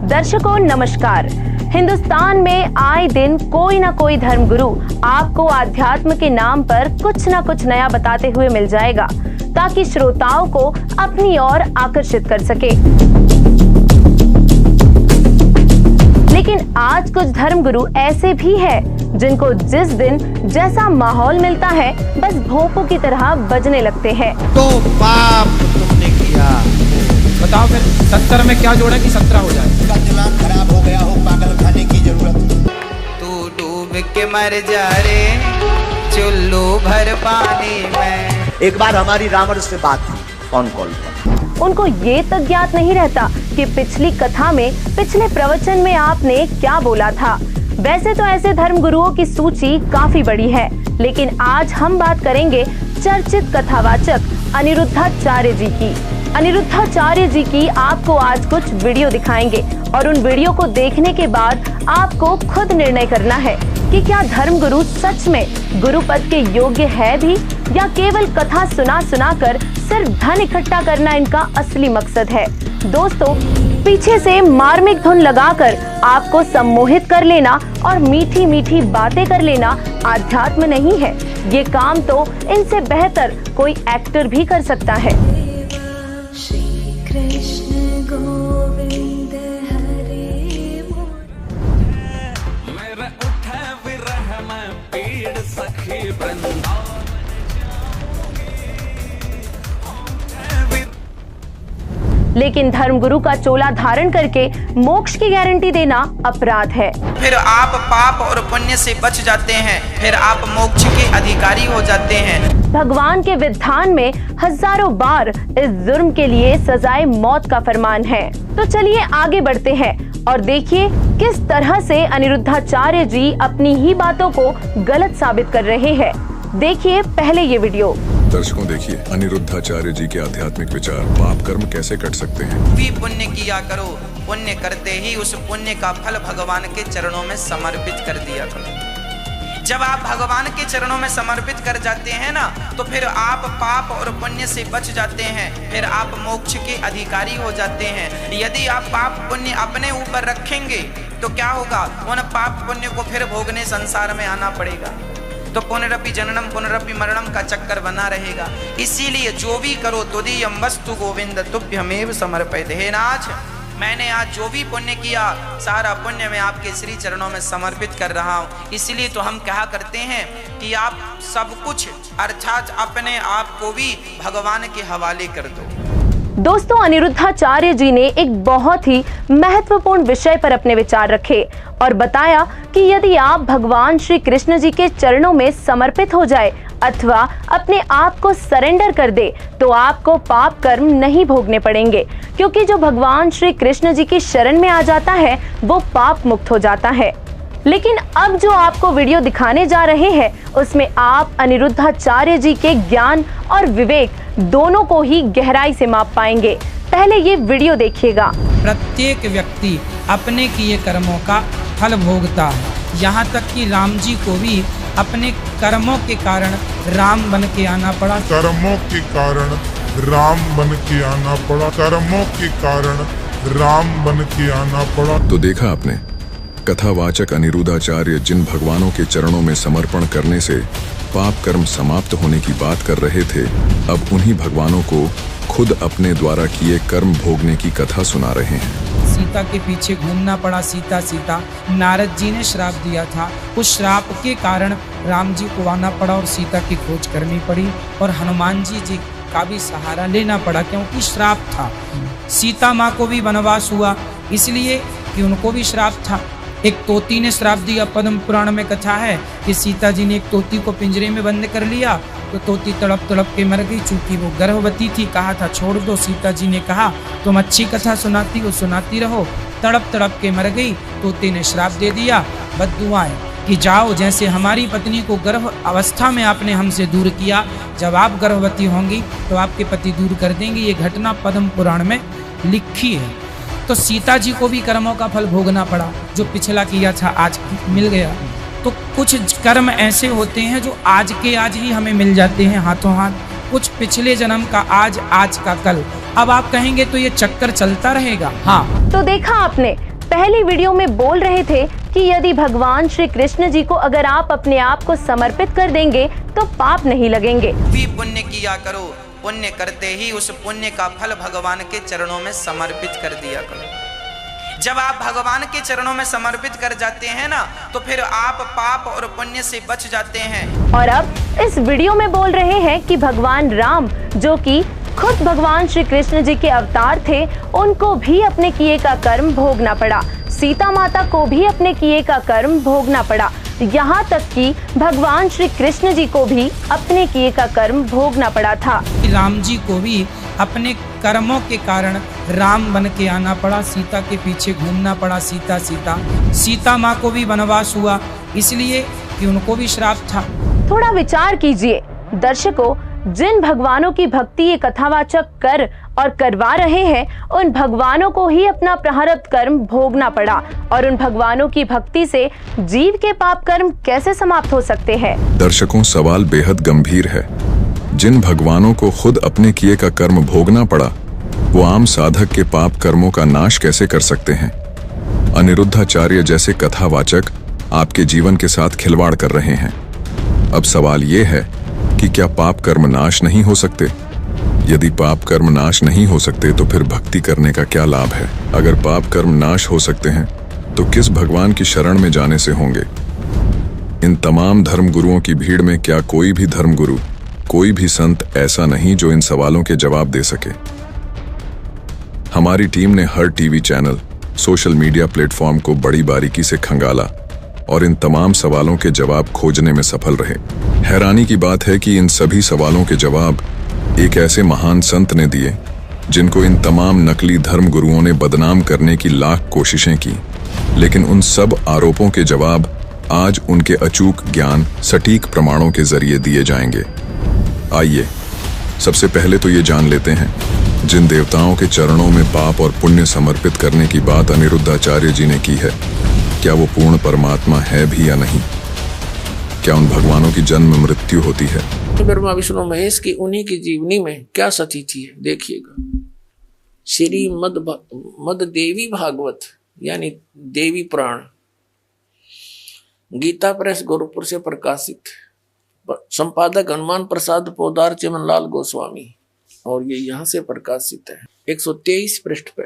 दर्शकों नमस्कार। हिंदुस्तान में आए दिन कोई ना कोई धर्मगुरु आपको आध्यात्म के नाम पर कुछ ना कुछ नया बताते हुए मिल जाएगा, ताकि श्रोताओं को अपनी ओर आकर्षित कर सके। लेकिन आज कुछ धर्मगुरु ऐसे भी हैं जिनको जिस दिन जैसा माहौल मिलता है बस भोंपू की तरह बजने लगते हैं। तो पाप तुमने किया, बताओ फिर 70 में क्या जोड़ा कि 17 हो जाए। दिमाग खराब हो गया हो, पागल खाने की जरूरत। तू डूब के मर जा रे चुल्लू भर पानी में। एक बार हमारी रावण से बात थी फोन कॉल पर। उनको ये तक ज्ञात नहीं रहता कि पिछली कथा में, पिछले प्रवचन में आपने क्या बोला था। वैसे तो ऐसे धर्मगुरुओं की सूची काफी बड़ी है, लेकिन आज हम बात करेंगे चर्चित कथावाचक अनिरुद्धाचार्य जी की। अनिरुद्धाचार्य जी की आपको आज कुछ वीडियो दिखाएंगे और उन वीडियो को देखने के बाद आपको खुद निर्णय करना है कि क्या धर्मगुरु सच में गुरु पद के योग्य है भी, या केवल कथा सुना सुना कर सिर्फ धन इकट्ठा करना इनका असली मकसद है। दोस्तों, पीछे से मार्मिक धुन लगाकर आपको सम्मोहित कर लेना और मीठी मीठी बातें कर लेना आध्यात्म नहीं है। ये काम तो इनसे बेहतर कोई एक्टर भी कर सकता है। कृष्ण गोविंद हरे मेरा उठा विरह में पीड़ सखी लेकिन धर्मगुरु का चोला धारण करके मोक्ष की गारंटी देना अपराध है। फिर आप पाप और पुण्य से बच जाते हैं, फिर आप मोक्ष के अधिकारी हो जाते हैं। भगवान के विधान में हजारों बार इस जुर्म के लिए सजाए मौत का फरमान है। तो चलिए आगे बढ़ते हैं और देखिए किस तरह से अनिरुद्धाचार्य जी अपनी ही बातों को गलत साबित कर रहे हैं। देखिए पहले ये वीडियो। दर्शकों देखिए अनिरुद्धाचार्य जी के आध्यात्मिक विचार। पाप कर्म कैसे कट सकते हैं। भी पुण्य किया करो, पुण्य करते ही उस पुण्य का फल भगवान के चरणों में समर्पित कर दिया करो। जब आप भगवान के चरणों में समर्पित कर जाते हैं ना, तो फिर आप पाप और पुण्य से बच जाते हैं, फिर आप मोक्ष के अधिकारी हो जाते हैं। यदि आप पाप पुण्य अपने ऊपर रखेंगे तो क्या होगा, उन पाप पुण्य को फिर भोगने संसार में आना पड़ेगा। तो पुनरपि जननम पुनरपि मरणम का चक्कर बना रहेगा। इसीलिए जो भी करो तुदीयम वस्तु गोविंद तुभ्यमेव समर्पयते। हे नाथ, मैंने आज जो भी पुण्य किया सारा पुण्य मैं आपके श्री चरणों में समर्पित कर रहा हूँ। इसलिए तो हम कहा करते हैं कि आप सब कुछ अर्थात अपने आप को भी भगवान के हवाले कर दो। दोस्तों, अनिरुद्धाचार्य जी ने एक बहुत ही महत्वपूर्ण विषय पर अपने विचार रखे और बताया कि यदि आप भगवान श्री कृष्ण जी के चरणों में समर्पित हो जाए अथवा अपने आप को सरेंडर कर दे तो आपको पाप कर्म नहीं भोगने पड़ेंगे, क्योंकि जो भगवान श्री कृष्ण जी की शरण में आ जाता है वो पाप मुक्त हो जाता है। लेकिन अब जो आपको वीडियो दिखाने जा रहे हैं उसमें आप अनिरुद्धाचार्य जी के ज्ञान और विवेक दोनों को ही गहराई से माप पाएंगे। पहले ये वीडियो देखिएगा। प्रत्येक व्यक्ति अपने किए कर्मों का फल भोगता है। यहाँ तक कि राम जी को भी अपने कर्मों के कारण राम बन के आना पड़ा। कर्मों के कारण राम बन के आना पड़ा। कर्मों के कारण राम बन के आना पड़ा। तो देखा आपने, कथावाचक अनिरुद्धाचार्य जिन भगवानों के चरणों में समर्पण करने से पाप कर्म समाप्त होने की बात कर रहे थे, अब उन्हीं भगवानों को खुद अपने द्वारा किए कर्म भोगने की कथा सुना रहे हैं। सीता के पीछे घूमना पड़ा। सीता सीता नारद जी ने श्राप दिया था, उस श्राप के कारण राम जी को आना पड़ा और सीता की खोज करनी पड़ी और हनुमान जी का भी सहारा लेना पड़ा, क्योंकि श्राप था। सीता माँ को भी वनवास हुआ इसलिए कि उनको भी श्राप था। एक तोती ने श्राप दिया। पद्म पुराण में कथा है कि सीता जी ने एक तोती को पिंजरे में बंद कर लिया तो तोती तड़प तड़प के मर गई। चूंकि वो गर्भवती थी, कहा था छोड़ दो। सीता जी ने कहा तुम अच्छी कथा सुनाती हो, सुनाती रहो। तड़प तड़प के मर गई। तोती ने श्राप दे दिया, बद्दुआएं कि जाओ, जैसे हमारी पत्नी को गर्भ अवस्था में आपने हमसे दूर किया, जब आप गर्भवती होंगी तो आपके पति दूर कर देंगे। ये घटना पद्म पुराण में लिखी है। तो सीता जी को भी कर्मों का फल भोगना पड़ा। जो पिछला किया था आज मिल गया। तो कुछ कर्म ऐसे होते हैं जो आज के आज ही हमें मिल जाते हैं हाथों हाथ, कुछ पिछले जन्म का आज, आज का कल। अब आप कहेंगे तो ये चक्कर चलता रहेगा। हाँ, तो देखा आपने, पहली वीडियो में बोल रहे थे कि यदि भगवान श्री कृष्ण जी को अगर आप अपने आप को समर्पित कर देंगे तो पाप नहीं लगेंगे। भी पुण्य किया करो, पुण्य करते ही उस पुण्य का फल भगवान के चरणों में समर्पित कर दिया करो। जब आप भगवान के चरणों में समर्पित कर जाते हैं ना, तो फिर आप पाप और पुण्य से बच जाते हैं। और अब इस वीडियो में बोल रहे हैं कि भगवान राम, जो कि खुद भगवान श्री कृष्ण जी के अवतार थे, उनको भी अपने किए का कर्म भोगना पड़ा। सीता माता को भी अपने किए का कर्म भोगना पड़ा। यहाँ तक कि भगवान श्री कृष्ण जी को भी अपने किए का कर्म भोगना पड़ा था। राम जी को भी अपने कर्मों के कारण राम बन के आना पड़ा, सीता के पीछे घूमना पड़ा। सीता माँ को भी वनवास हुआ, इसलिए कि उनको भी श्राप था। थोड़ा विचार कीजिए दर्शकों, जिन भगवानों की भक्ति ये कथावाचक कर और करवा रहे हैं, उन भगवानों को ही अपना प्रारब्ध कर्म भोगना पड़ा। और उन भगवानों की भक्ति से जीव के पाप कर्म कैसे समाप्त हो सकते हैं? दर्शकों, सवाल बेहद गंभीर है। जिन भगवानों को खुद अपने किए का कर्म भोगना पड़ा, वो आम साधक के पाप कर्मों का नाश कैसे कर सकते हैं? अनिरुद्धाचार्य जैसे कथावाचक आपके जीवन के साथ खिलवाड़ कर रहे हैं। अब सवाल ये है कि क्या पाप कर्म नाश नहीं हो सकते? यदि पाप कर्म नाश नहीं हो सकते तो फिर भक्ति करने का क्या लाभ है? अगर पाप कर्म नाश हो सकते हैं तो किस भगवान की शरण में जाने से होंगे? इन तमाम धर्म गुरुओं की भीड़ में क्या कोई भी धर्म गुरु, कोई भी संत ऐसा नहीं जो इन सवालों के जवाब दे सके? हमारी टीम ने हर TV channel, social media platform को बड़ी बारीकी से खंगाला और इन तमाम सवालों के जवाब खोजने में सफल रहे। हैरानी की बात है कि इन सभी सवालों के जवाब एक ऐसे महान संत ने दिए जिनको इन तमाम नकली धर्म गुरुओं ने बदनाम करने की लाख कोशिशें की, लेकिन उन सब आरोपों के जवाब आज उनके अचूक ज्ञान, सटीक प्रमाणों के जरिए दिए जाएंगे। आइए सबसे पहले तो ये जान लेते हैं, जिन देवताओं के चरणों में पाप और पुण्य समर्पित करने की बात अनिरुद्धाचार्य जी ने की है, क्या वो पूर्ण परमात्मा है भी या नहीं? क्या उन भगवानों की जन्म मृत्यु होती है? ब्रह्मा विष्णु महेश की उन्हीं की जीवनी में क्या सतीथि है, देखिएगा। श्री मद देवी भागवत यानी देवी पुराण, गीता प्रेस गोरखपुर से प्रकाशित, संपादक हनुमान प्रसाद पोदार चिमनलाल गोस्वामी, और ये यहाँ से प्रकाशित है 123 पृष्ठ पे।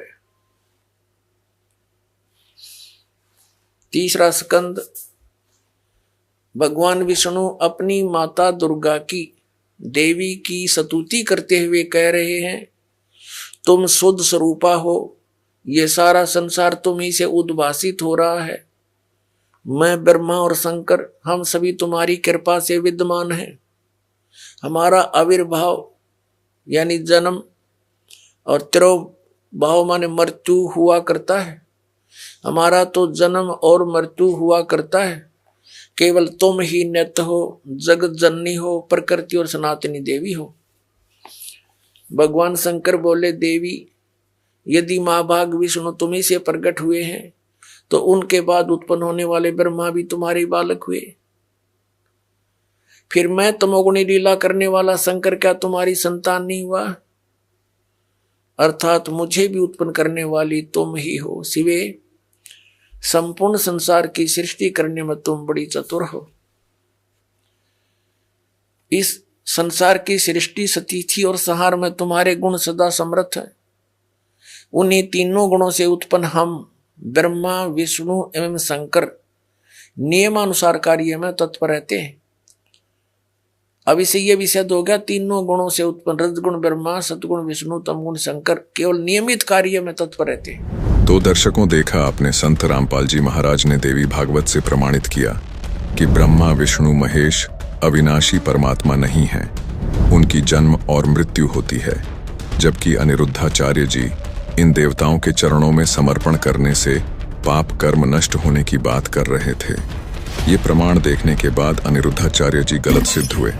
तीसरा स्कंद। भगवान विष्णु अपनी माता दुर्गा की, देवी की स्तुति करते हुए कह रहे हैं, तुम शुद्ध स्वरूपा हो, ये सारा संसार तुम ही से उद्भासित हो रहा है। मैं ब्रह्मा और शंकर, हम सभी तुम्हारी कृपा से विद्यमान हैं। हमारा आविर्भाव यानी जन्म और तिरोभाव माने मृत्यु हुआ करता है। हमारा तो जन्म और मृत्यु हुआ करता है, केवल तुम ही नित्य हो, जगत जननी हो, प्रकृति और सनातनी देवी हो। भगवान शंकर बोले, देवी यदि महाभाग विष्णु तुम्ही से प्रकट हुए हैं तो उनके बाद उत्पन्न होने वाले ब्रह्मा भी तुम्हारे बालक हुए। फिर मैं तमोगुणी लीला करने वाला शंकर क्या तुम्हारी संतान नहीं हुआ? अर्थात मुझे भी उत्पन्न करने वाली तुम ही हो। शिवे, संपूर्ण संसार की सृष्टि करने में तुम बड़ी चतुर हो। इस संसार की सृष्टि, स्थिति और संहार में तुम्हारे गुण सदा समर्थ है। उन्हीं तीनों गुणों से उत्पन्न हम ब्रह्मा, विष्णु एवं शंकर नियमानुसार कार्य में तत्पर रहते हैं। अब इसे यह विषय हो गया, तीनों गुणों से उत्पन्न रजगुण ब्रह्मा, सतगुण विष्णु, तमगुण शंकर केवल नियमित कार्य में तत्पर रहते हैं। तो दर्शकों, देखा आपने, संत रामपाल जी महाराज ने देवी भागवत से प्रमाणित किया कि ब्रह्मा, विष्णु, महेश अविनाशी परमात्मा नहीं है, उनकी जन्म और मृत्यु होती है। जबकि अनिरुद्धाचार्य जी इन देवताओं के चरणों में समर्पण करने से पाप कर्म नष्ट होने की बात कर रहे थे। ये प्रमाण देखने के बाद अनिरुद्धाचार्य जी गलत सिद्ध हुए।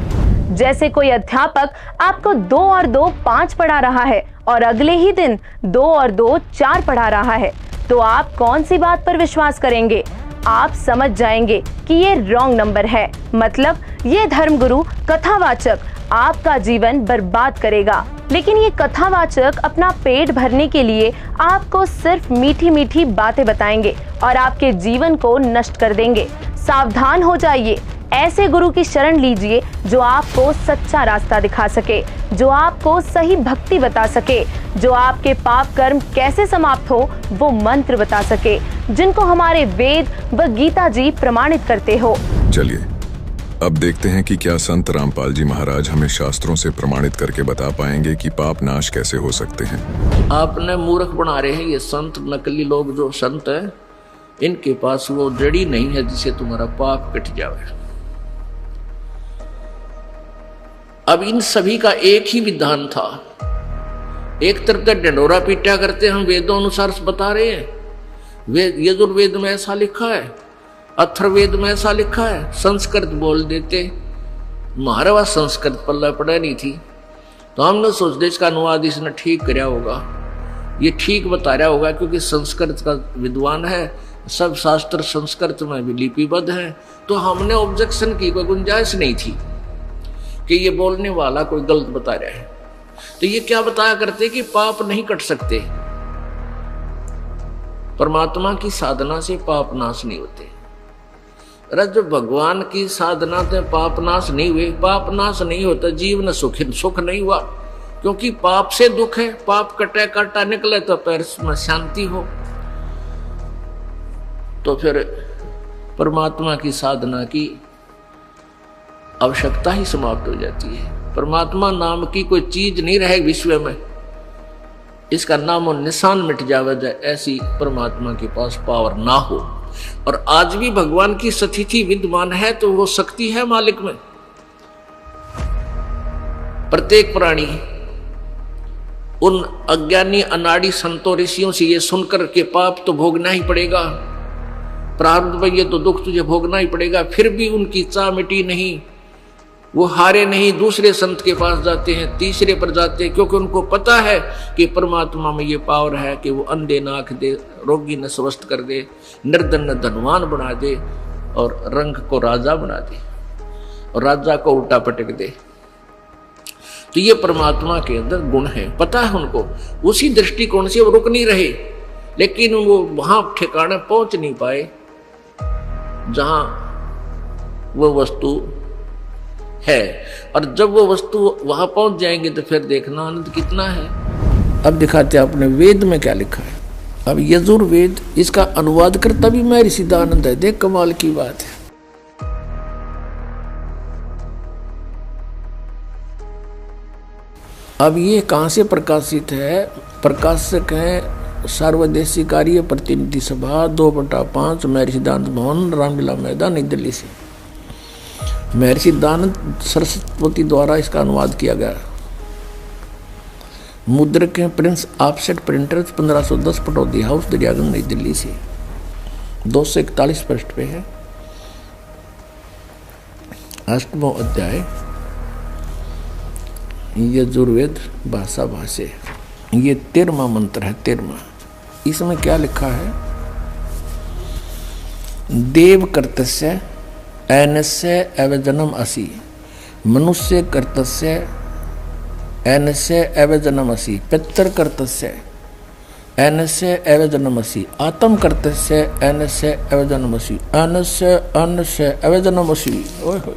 जैसे कोई अध्यापक आपको 2 और 2 5 पढ़ा रहा है और अगले ही दिन 2 और 2 4 पढ़ा रहा है, तो आप कौन सी बात पर विश्वास करेंगे? आप समझ जाएंगे कि ये रॉन्ग नंबर है। मतलब ये धर्मगुरु, कथावाचक आपका जीवन बर्बाद करेगा। लेकिन ये कथावाचक अपना पेट भरने के लिए आपको सिर्फ मीठी मीठी बातें बताएंगे और आपके जीवन को नष्ट कर देंगे। सावधान हो जाइए, ऐसे गुरु की शरण लीजिए जो आपको सच्चा रास्ता दिखा सके, जो आपको सही भक्ति बता सके, जो आपके पाप कर्म कैसे समाप्त हो वो मंत्र बता सके, जिनको हमारे वेद व गीता जी प्रमाणित करते हो। चलिए अब देखते हैं कि क्या संत रामपाल जी महाराज हमें शास्त्रों से प्रमाणित करके बता पाएंगे कि पाप नाश कैसे हो सकते हैं। आपने मूर्ख बना रहे हैं ये संत, नकली लोग जो संत है, इनके पास वो जड़ी नहीं है जिससे तुम्हारा पाप कट जाए। अब इन सभी का एक ही विधान था। एक तरफ का डंडोरा पीटा करते हम वेदों अनुसार बता रहे हैं, वेद यजुर्वेद में ऐसा लिखा है, अथर्ववेद में ऐसा लिखा है, संस्कृत बोल देते। हमारा वह संस्कृत पल्ला पड़ा नहीं थी, तो हमने सोचते इसका अनुवाद इसने ठीक कराया होगा, ये ठीक बता रहा होगा, क्योंकि संस्कृत का विद्वान है, सब शास्त्र संस्कृत में भी लिपिबद्ध है। तो हमने ऑब्जेक्शन की कोई गुंजाइश नहीं थी कि ये बोलने वाला कोई गलत बता रहा है। तो ये क्या बताया करते कि पाप नहीं कट सकते, परमात्मा की साधना से पाप नाश नहीं होते। अरे जब भगवान की साधना से पाप नाश नहीं हुए, पाप नाश नहीं होता, जीवन सुख नहीं हुआ, क्योंकि पाप से दुख है। पाप कटे काटा निकले तो पैर में शांति हो। तो फिर परमात्मा की साधना की आवश्यकता ही समाप्त हो जाती है। परमात्मा नाम की कोई चीज नहीं रहे विश्व में, इसका नाम और निशान मिट जावे जाए, ऐसी परमात्मा के पास पावर ना हो। और आज भी भगवान की स्थिति विद्यमान है, तो वो शक्ति है मालिक में। प्रत्येक प्राणी उन अज्ञानी अनाड़ी संतों ऋषियों से ये सुनकर के पाप तो भोगना ही पड़ेगा, प्रारब्ध में ये तो दुख तुझे भोगना ही पड़ेगा, फिर भी उनकी चाह मिटी नहीं। वो हारे नहीं, दूसरे संत के पास जाते हैं, तीसरे पर जाते हैं, क्योंकि उनको पता है कि परमात्मा में ये पावर है कि वो अंधे न आंख दे, रोगी न स्वस्थ कर दे, निर्धन न धनवान बना दे, और रंग को राजा बना दे, और राजा को उल्टा पटक दे। तो ये परमात्मा के अंदर गुण है, पता है उनको। उसी दृष्टिकोण से वो रुक नहीं रहे, लेकिन वो वहां ठिकाने पहुंच नहीं पाए जहां वो वस्तु है। और जब वो वस्तु वहां पहुंच जाएंगे तो फिर देखना आनंद कितना है। अब दिखाते हैं अपने वेद में क्या लिखा है। अब यजुर्वेद, इसका अनुवाद करता भी महर्षि सिद्धानंद है। देख कमाल की बात है। अब ये कहां से प्रकाशित है? प्रकाशक है सर्वदेशी कार्य प्रतिनिधि सभा 2/5 महर्षि सिद्धांत भवन, रामलीला मैदान, नई दिल्ली से। महर्षि सिद्धानंद सरस्वती द्वारा इसका अनुवाद किया गया। मुद्रक है Prince offset printers, 1510, Pataudi house, Daryaganj, नई दिल्ली से। 241 पृष्ठ पे है। 8वां अध्याय यजुर्वेद भाषा भाष्य। ये 13वां मंत्र है। 13वां, इसमें क्या लिखा है? देव कर्तस्य ऐनस्य एवजनम असि, मनुष्य कर्तस्य ऐनस्य एवजनम असि, पितर कर्तस्य ऐनस्य एवजनम असि, आत्म कर्तस्य ऐनस्य एवजनम असि, अन्नस्य अन्नस्य एवजनम असि। ओए होए।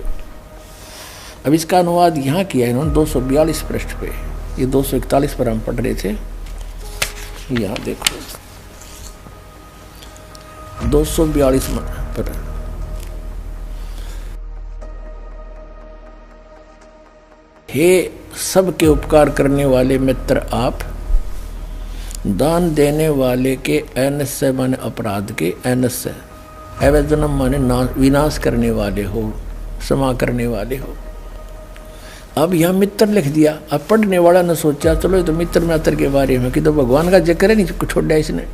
अब इसका अनुवाद यहाँ किया है इन्होंने 242 पृष्ठ पे। ये 241 पर हम पढ़ रहे थे। यहाँ देखो 242 पर। हे सबके उपकार करने वाले मित्र आप, दान देने वाले के ऐनस्य माने अपराध के, ऐनस्य एवजनम माने विनाश करने वाले हो, क्षमा करने वाले हो। अब यहाँ मित्र लिख दिया। अब पढ़ने वाला ने सोचा चलो ये तो मित्र मित्र के बारे में कि तो भगवान का जिक्र है, नहीं छोड़ दिया इसने।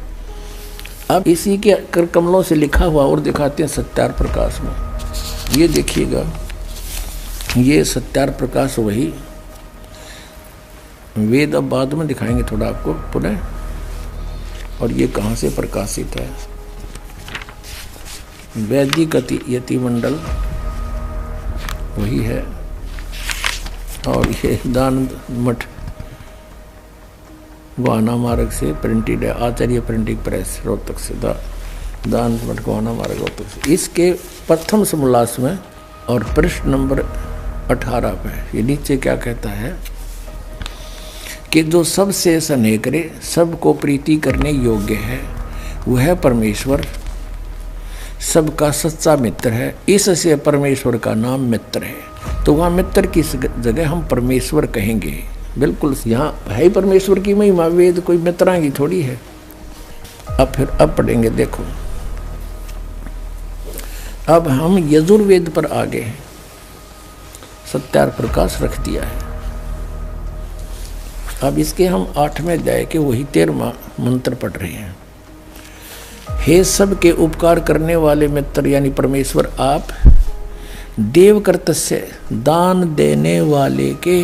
अब इसी के कर कमलों से लिखा हुआ और दिखाते हैं सत्यार प्रकाश में। ये देखिएगा, ये सत्यार प्रकाश वही वेद अब बाद में दिखाएंगे थोड़ा आपको पुनः। और ये कहाँ से प्रकाशित है? वैदिक यति मंडल वही है। और ये दान मठ गोहाना मार्ग से प्रिंटेड है, आचार्य प्रिंटिंग प्रेस रोहतक से, दान मठ गोहाना मार्ग रोहतक से। इसके प्रथम समोल्लास में और पृष्ठ नंबर 18 पे ये नीचे क्या कहता है कि जो सबसे स्नेह करे, सबको प्रीति करने योग्य है, वह परमेश्वर सबका सच्चा मित्र है। इससे परमेश्वर का नाम मित्र है। तो वहाँ मित्र की जगह हम परमेश्वर कहेंगे। बिल्कुल यहाँ है ही परमेश्वर की महिमा, वेद कोई मित्रा की थोड़ी है। अब पढ़ेंगे, देखो अब हम यजुर्वेद पर आ गए हैं। सत्यार प्रकाश रख दिया है। अब इसके हम 8वें अध्याय के वही 13वां मंत्र पढ़ रहे हैं। हे सब के उपकार करने वाले मित्र यानी परमेश्वर, आप देव कर्तस्य दान देने वाले के,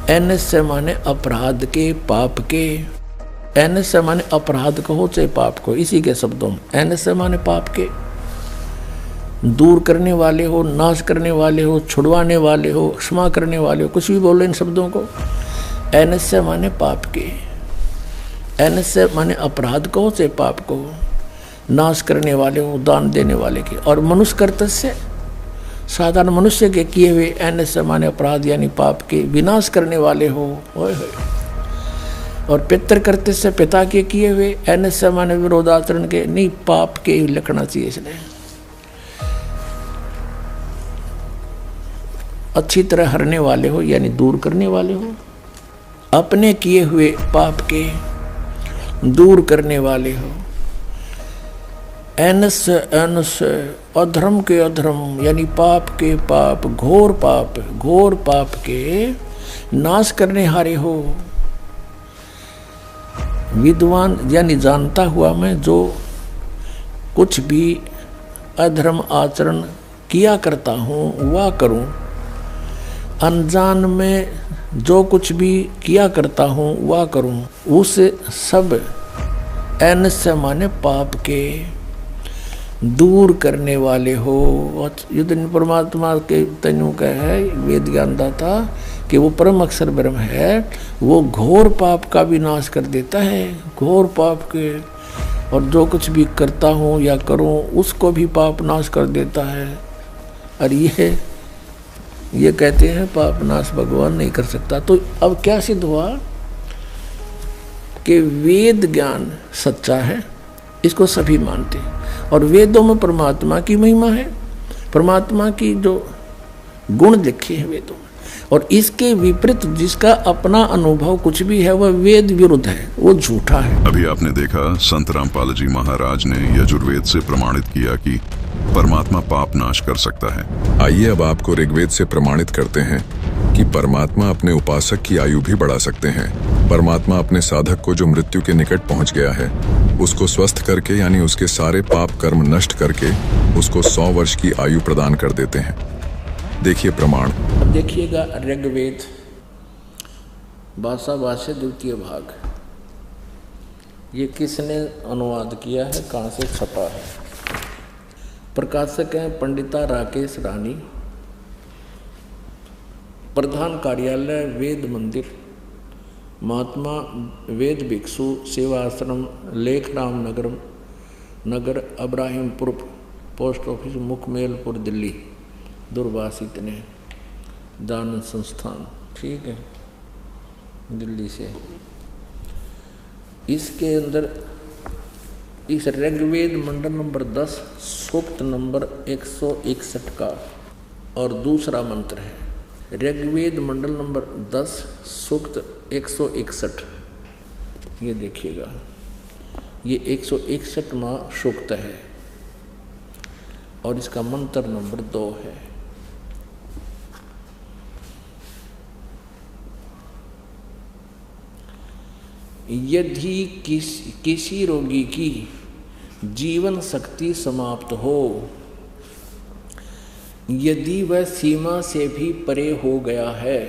एनस्य माने अपराध के, पाप के, एनस्य माने अपराध को हो चाहे पाप को, इसी के शब्दों में एनस्य माने पाप के, दूर करने वाले हो, नाश करने वाले हो, छुड़वाने वाले हो, क्षमा करने वाले हो, कुछ भी बोलो इन शब्दों को। एनस्य माने पाप के, एनस्य माने अपराध को चाहे पाप को, नाश करने वाले हो, दान देने वाले के, और मनुष्य कर्तस्य साधारण मनुष्य के किए हुए, एनस्य माने अपराध यानी पाप के विनाश करने वाले हो। और पितृ कर्तस्य पिता के किए हुए, एनस्य माने विरोधाचरण के, नहीं पाप के लिखना चाहिए इसने। अच्छी तरह हरने वाले हो यानी दूर करने वाले हो, अपने किए हुए पाप के दूर करने वाले हो। एनस अधर्म के अधर्म यानी पाप के पाप, घोर पाप के नाश करने हारे हो। विद्वान यानी जानता हुआ मैं जो कुछ भी अधर्म आचरण किया करता हूँ वह करूँ, अनजान में जो कुछ भी किया करता हूँ वह करूँ, उस सब एनस्य माने पाप के दूर करने वाले हो। युद्ध परमात्मा के तनु का है वेद ज्ञान दाता कि वो परम अक्षर ब्रह्म है, वो घोर पाप का भी नाश कर देता है, घोर पाप के, और जो कुछ भी करता हूँ या करूँ उसको भी पाप नाश कर देता है। और ये कहते हैं पाप नाश भगवान नहीं कर सकता। तो अब क्या सिद्ध हुआ कि वेद ज्ञान सच्चा है, इसको सभी मानते हैं, और वेदों में परमात्मा की महिमा है, परमात्मा की जो गुण लिखे हैं वेदों में, और इसके विपरीत जिसका अपना अनुभव कुछ भी है वह वेद विरुद्ध है, वो झूठा है। अभी आपने देखा संत रामपाल जी महाराज ने यजुर्वेद से प्रमाणित किया कि परमात्मा पाप नाश कर सकता है। आइए अब आपको ऋग्वेद से प्रमाणित करते हैं कि परमात्मा अपने उपासक की आयु भी बढ़ा सकते हैं। परमात्मा अपने साधक को जो मृत्यु के निकट पहुंच गया है उसको स्वस्थ करके यानी उसके सारे पाप कर्म नष्ट करके उसको 100 वर्ष की आयु प्रदान कर देते हैं। देखिए प्रमाण। अब देखिएगा ऋग्वेद भाषा भाष्य द्वितीय भाग, ये किसने अनुवाद किया है, कहाँ से छपा है? प्रकाशक हैं पंडिता राकेश रानी, प्रधान कार्यालय वेद मंदिर, महात्मा वेद भिक्षु सेवा आश्रम, लेखराम नगर अब्राहिमपुर, पोस्ट ऑफिस मुखमेलपुर, दिल्ली, दुर्वासित ने दान संस्थान, ठीक है, दिल्ली से। इसके अंदर इस ऋग्वेद मंडल नंबर 10 सूक्त नंबर 161 का और दूसरा मंत्र है। ऋग्वेद मंडल नंबर 10 सूक्त 161, ये देखिएगा, ये 161वां सूक्त है और इसका मंत्र नंबर 2 है। यदि किसी रोगी की जीवन शक्ति समाप्त हो, यदि वह सीमा से भी परे हो गया है,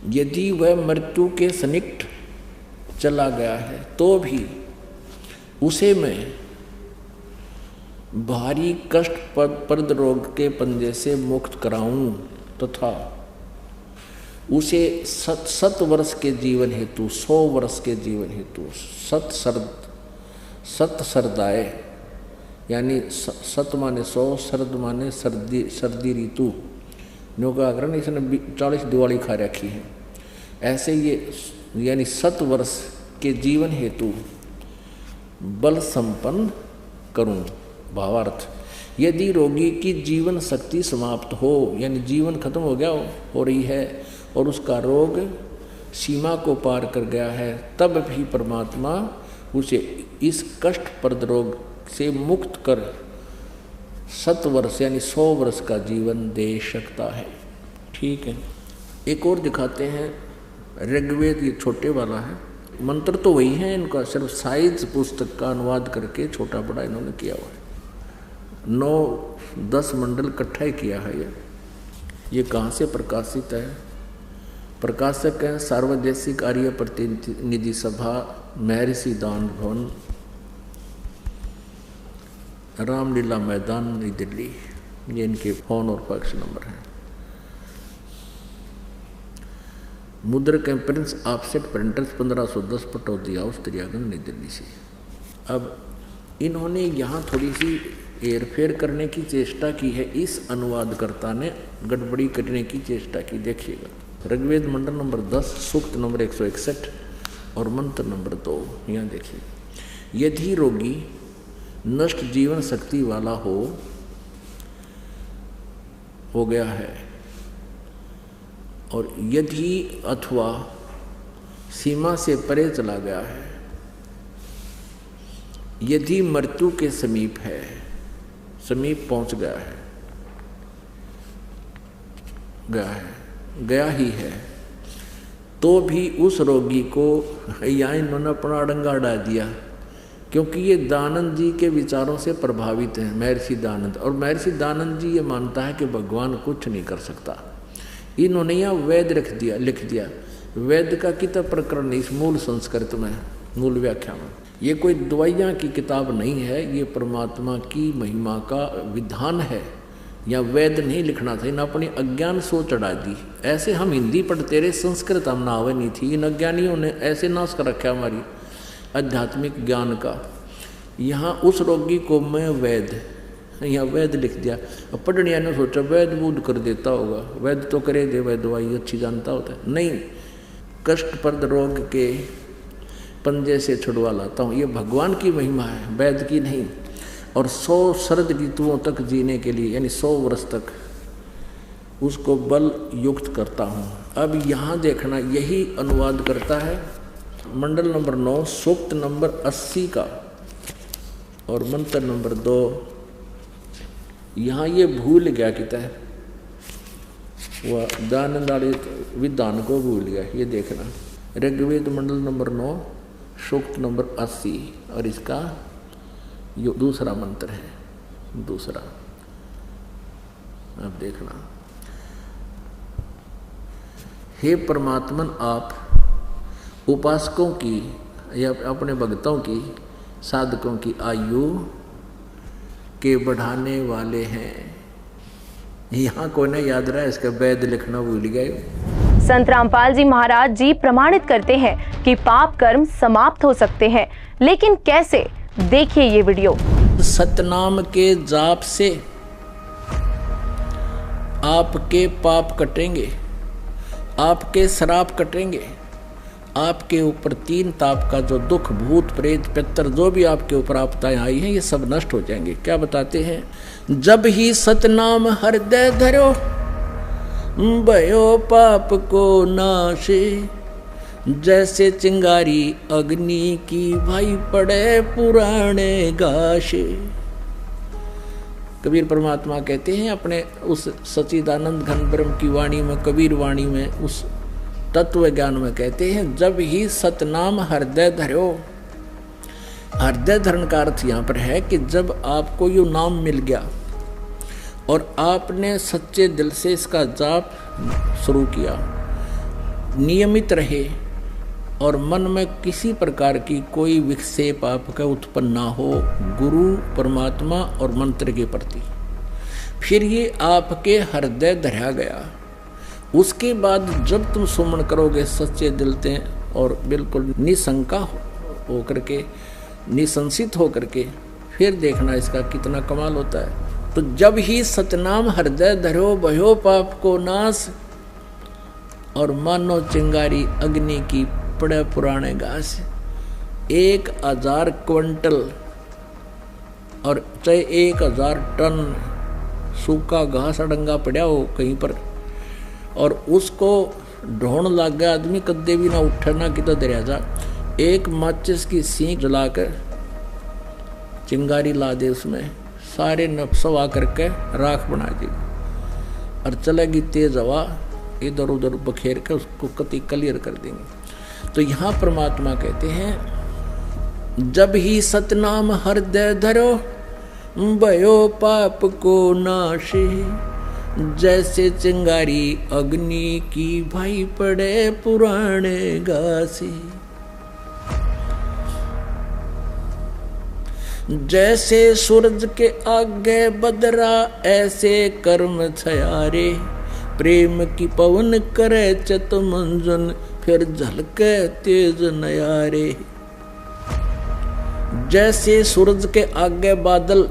यदि वह मृत्यु के सन्निकट चला गया है, तो भी उसे मैं भारी कष्टप्रद रोग के पंजे से मुक्त कराऊं तथा उसे 7 वर्ष के जीवन हेतु 100 वर्ष के जीवन हेतु सत सरदाए, यानी सत माने 100, शरद माने सर्दी ऋतु, नो का कारण इसने 40 दिवाली खा रखी है। ऐसे ये यानी 7 वर्ष के जीवन हेतु बल संपन्न करूं। भावार्थ, यदि रोगी की जीवन शक्ति समाप्त हो, यानी जीवन खत्म हो गया हो रही है और उसका रोग सीमा को पार कर गया है, तब भी परमात्मा उसे इस कष्टप्रद रोग से मुक्त कर 7 वर्ष यानी 100 वर्ष का जीवन दे सकता है। ठीक है, एक और दिखाते हैं। ऋग्वेद ये छोटे वाला है, मंत्र तो वही है, इनका सिर्फ साइज पुस्तक का अनुवाद करके छोटा बड़ा इन्होंने किया हुआ है। 9-10 मंडल इकट्ठा ही किया है। ये कहाँ से प्रकाशित है? प्रकाशक है सार्वदेशिक आर्य प्रतिनिधि सभा, महर्षि दान भवन, रामलीला मैदान, नई दिल्ली। ये इनके फोन और फैक्स नंबर हैं। मुद्रक है Prince offset printers 1510 Pataudi house, Daryaganj, नई दिल्ली से। अब इन्होंने यहाँ थोड़ी सी हेरफेर करने की चेष्टा की है, इस अनुवादकर्ता ने गड़बड़ी करने की चेष्टा की। देखिएगा, ऋग्वेद मंडल नंबर 10, सूक्त नंबर 161 और मंत्र नंबर 2। यहाँ देखिए, यदि रोगी नष्ट जीवन शक्ति वाला हो गया है और यदि अथवा सीमा से परे चला गया है, यदि मृत्यु के समीप है, समीप पहुंच गया ही है, तो भी उस रोगी को यहाँ इन्होंने अपना अड़ंगा अड़ा दिया, क्योंकि ये दानंद जी के विचारों से प्रभावित हैं, महर्षि दानंद। और महर्षि दानंद जी ये मानता है कि भगवान कुछ नहीं कर सकता। इन्होंने यहाँ वेद लिख दिया। वेद का किताब प्रकरण इस मूल संस्कृत में, मूल व्याख्या में। ये कोई दवाइयाँ की किताब नहीं है, ये परमात्मा की महिमा का विधान है। या वेद नहीं लिखना था, इन अपनी अज्ञान सो चढ़ा दी। ऐसे हम हिंदी पढ़ते रहे, संस्कृत हम नावे नहीं थी। इन अज्ञानियों ने ऐसे नाश कर रखा हमारी आध्यात्मिक ज्ञान का। यहाँ उस रोगी को मैं वेद, यहाँ वैद लिख दिया। अब पढ़निया ने सोचा वैद बूढ़ कर देता होगा, वैद तो करे दे, वैद दवाई अच्छी जानता होता है। नहीं, कष्टप्रद रोग के पंजे से छुड़वा लाता हूँ, ये भगवान की महिमा है, वैद की नहीं। और 100 शरद ऋतुओं तक जीने के लिए, यानी 100 वर्ष तक उसको बल युक्त करता हूँ। अब यहाँ देखना, यही अनुवाद करता है मंडल नंबर 9, सूक्त नंबर 80 का और मंत्र नंबर 2। यहाँ ये भूल गया किता है, वह दानंद वाले विधान को भूल गया। ये देखना, ऋग्वेद मंडल नंबर 9, सूक्त नंबर 80 और इसका यो दूसरा मंत्र है, दूसरा। अब देखना, हे परमात्मन, आप उपासकों की या अपने भक्तों की, साधकों की आयु के बढ़ाने वाले हैं। यहाँ को न याद रहा, इसका वैद लिखना भूल गए। संत रामपाल जी महाराज जी प्रमाणित करते हैं कि पाप कर्म समाप्त हो सकते हैं, लेकिन कैसे? देखिए ये वीडियो। सतनाम के जाप से आपके पाप कटेंगे, आपके श्राप कटेंगे, आपके ऊपर 3 ताप का जो दुख, भूत प्रेत पितर जो भी आपके ऊपर आपदाएं आई हैं, ये सब नष्ट हो जाएंगे। क्या बताते हैं? जब ही सतनाम हृदय धरो, भयो पाप को नाशे, जैसे चिंगारी अग्नि की भाई पड़े पुराने गाशे। कबीर परमात्मा कहते हैं अपने उस सच्चिदानंद घन ब्रह्म की वाणी में, कबीर वाणी में, उस तत्व ज्ञान में कहते हैं, जब ही सतनाम हृदय धरो। हृदय धरण का अर्थ यहाँ पर है कि जब आपको ये नाम मिल गया और आपने सच्चे दिल से इसका जाप शुरू किया, नियमित रहे और मन में किसी प्रकार की कोई विक्षेप आपका उत्पन्न ना हो गुरु, परमात्मा और मंत्र के प्रति, फिर ये आपके हृदय धरा गया उसके बाद जब तुम सुमन करोगे सच्चे दिल से और बिल्कुल निशंका हो करके, निसंसित हो करके, फिर देखना इसका कितना कमाल होता है। तो जब ही सतनाम हृदय धरो भयो पाप को नाश, और मानो चिंगारी अग्नि की पड़े पुराने घास। 1000 क्विंटल और चाहे 1000 टन सूखा घास अडंगा पड़ा हो कहीं पर, और उसको ढोण लग गया आदमी, कद्दे भी ना उठा ना कितना दरिया जा, एक माचिस की सीख जलाकर चिंगारी ला दे, उसमें सारे नफसवा करके राख बना दी और चलेगी तेज हवा, इधर उधर बखेर कर उसको कति क्लियर कर देंगे। तो यहाँ परमात्मा कहते हैं जब ही सतनाम हृदय धरो भयो पाप को नाशे, जैसे चिंगारी अग्नि की भाई पड़े पुराने घासे। जैसे सूरज के आगे बदरा ऐसे कर्म छयारे, प्रेम की पवन करे चत मंजन फिर झलके तेज नयारे। जैसे सूरज के आगे बादल